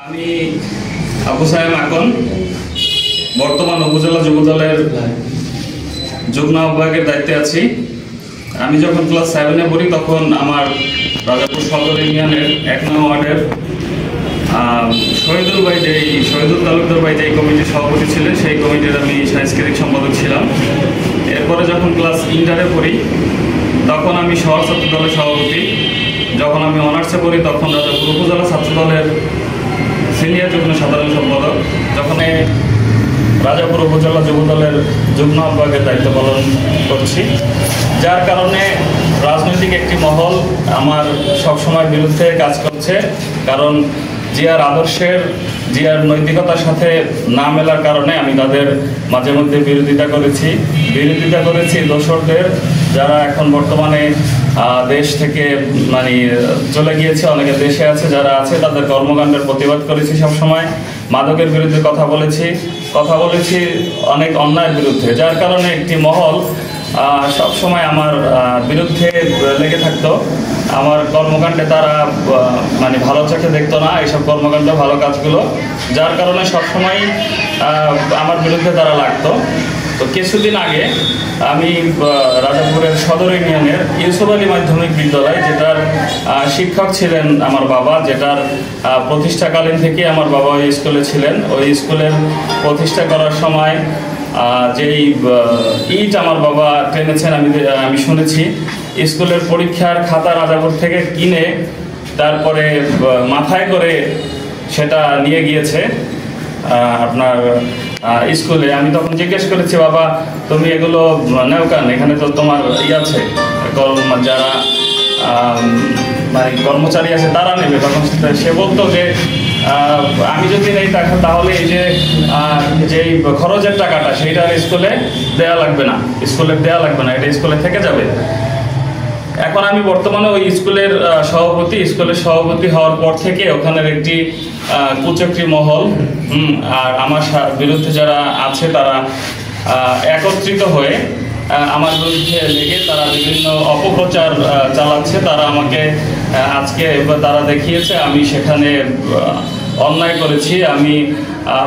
আমি আবু সাহেব আকন বর্তমান উপজেলা যুবদলের যুগ্ম আহ্বায়কের দায়িত্বে আছি। আমি যখন ক্লাস 7-এ পড়ি তখন আমার রাজাপুর সদর ইউনিয়নের 1 নং ওয়ার্ডের শহীদুল তালুকদার ভাই যেই কমিটির সভাপতি ছিলেন সেই কমিটির আমি সাংস্কৃতিক সম্পাদক ছিলাম। এরপরে যখন ক্লাস ইন্টারে পড়ি তখন আমি শহর ছাত্র দলের সভাপতি। যখন আমি অনার্সে পড়ি তখন রাজাপুর উপজেলা ছাত্র দলের সিনিয়র যুগ্ম সাধারণ সম্পাদক। যখন রাজাপুর উপজেলা যুবদলের যুগ্ম আহ্বায়কের দায়িত্ব পালন করছি, যার কারণে রাজনৈতিক একটি মহল আমার সবসময় বিরুদ্ধে কাজ করছে। কারণ জিয়ার আদর্শের, জিয়ার নৈতিকতার সাথে না মেলার কারণে আমি তাদের মাঝে মধ্যে বিরোধিতা করেছি দোসরদের, যারা এখন বর্তমানে দেশ থেকে চলে গিয়েছে, অনেকে দেশে আছে, যারা আছে তাদের কর্মকাণ্ডের প্রতিবাদ করেছি। সবসময় মাদকের বিরুদ্ধে কথা বলেছি অনেক অন্যায়ের বিরুদ্ধে, যার কারণে একটি মহল সব সময় আমার বিরুদ্ধে লেগে থাকতো। আমার কর্মকাণ্ডে তারা ভালো চোখে দেখতো না এইসব কর্মকাণ্ড, ভালো কাজগুলো, যার কারণে সবসময় আমার বিরুদ্ধে তারা লাগতো। তো কিছুদিন আগে আমি রাজাপুরের সদর ইউনিয়নের ইউসুফ আলী মাধ্যমিক বিদ্যালয়, যেটার শিক্ষক ছিলেন আমার বাবা, যেটার প্রতিষ্ঠাকালীন থেকে আমার বাবা ওই স্কুলে ছিলেন, ওই স্কুলের প্রতিষ্ঠা করার সময় যেই ইট আমার বাবা টেনেছেন আমি শুনেছি। স্কুলের পরীক্ষার খাতা রাজাপুর থেকে কিনে তারপরে মাথায় করে সেটা নিয়ে গিয়েছে আপনার স্কুলে। আমি তখন জিজ্ঞেস করেছি, বাবা তুমি এগুলো নেও কেন, এখানে তো তোমার আছে, যারা কর্মচারী আছে তারা নেবে। তখন সে বলতো যে আমি যদি নেই তাহলে এই যে খরচের টাকাটা সেইটা স্কুলে দেয়া লাগবে না, এটা স্কুলে থেকে যাবে। এখন আমি বর্তমানে ওই স্কুলের সভাপতি হওয়ার পর থেকে ওখানের একটি কুচক্রী মহল আর আমার বিরুদ্ধে যারা আছে তারা একত্রিত হয়ে আমার বিরুদ্ধে লেগে তারা বিভিন্ন অপপ্রচার চালাচ্ছে। তারা আমাকে আজকে তারা দেখিয়েছে আমি সেখানে অন্যায় করেছি, আমি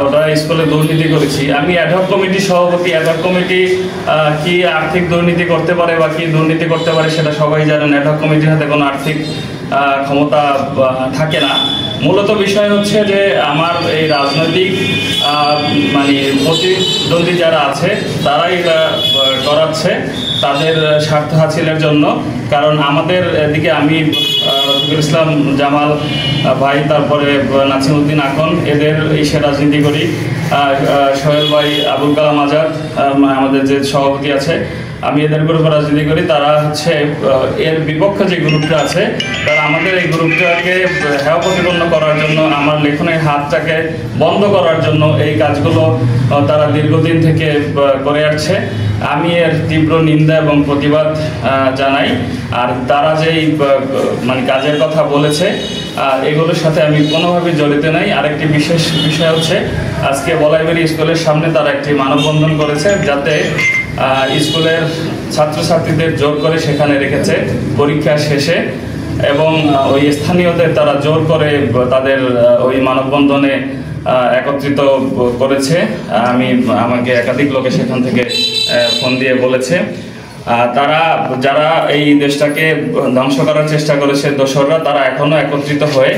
ওটা স্কুলে দুর্নীতি করেছি। আমি অ্যাডহক কমিটির সভাপতি। অ্যাডহক কমিটি কি আর্থিক দুর্নীতি করতে পারে বা কি দুর্নীতি করতে পারে সেটা সবাই জানেন। অ্যাডহক কমিটির হাতে কোনো আর্থিক ক্ষমতা থাকে না। মূলত বিষয় হচ্ছে যে আমার এই রাজনৈতিক প্রতিদ্বন্দ্বী যারা আছে তারাই এটা করাচ্ছে তাদের স্বার্থ হাসিলের জন্য। কারণ আমাদের এদিকে আমি রফিকুল ইসলাম জামাল ভাই, তারপরে নাসিমউদ্দিন আকন, এদের ইসে রাজনীতি করি। সোহেল ভাই, আবুল কালাম আজাদ আমাদের যে সভাপতি আছে, আমি এদের গ্রুপে রাজনীতি করি। তারা হচ্ছে এর বিপক্ষে যে গ্রুপটা আছে, তারা আমাদের এই গ্রুপটাকে হেয় প্রতিপন্ন করার জন্য, আমার লেখনের হাতটাকে বন্ধ করার জন্য এই কাজগুলো তারা দীর্ঘদিন থেকে করে আসছে। আমি এর তীব্র নিন্দা এবং প্রতিবাদ জানাই। আর তারা যেই কাজের কথা বলেছে এগুলোর সাথে আমি কোনোভাবে জড়িত নাই। আরেকটি বিশেষ বিষয় হচ্ছে আজকে বলাইবাড়ি স্কুলের সামনে তারা একটি মানববন্ধন করেছে, যাতে স্কুলের ছাত্রছাত্রীদের জোর করে সেখানে রেখেছে পরীক্ষা শেষে, এবং ওই স্থানীয়দের তারা জোর করে তাদের ওই মানববন্ধনে একত্রিত করেছে। আমাকে একাধিক লোকে সেখান থেকে ফোন দিয়ে বলেছে তারা যারা এই দেশটাকে ধ্বংস করার চেষ্টা করেছে দোসররা, তারা এখনো একত্রিত হয়ে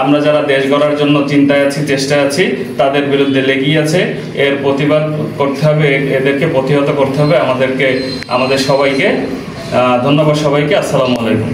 আমরা যারা দেশ গড়ার জন্য চিন্তায় আছি, চেষ্টায় আছি, তাদের বিরুদ্ধে লেগেই আছে। এর প্রতিবাদ করতে হবে, এদেরকে প্রতিহত করতে হবে আমাদের সবাইকে। ধন্যবাদ সবাইকে। আসসালামু আলাইকুম।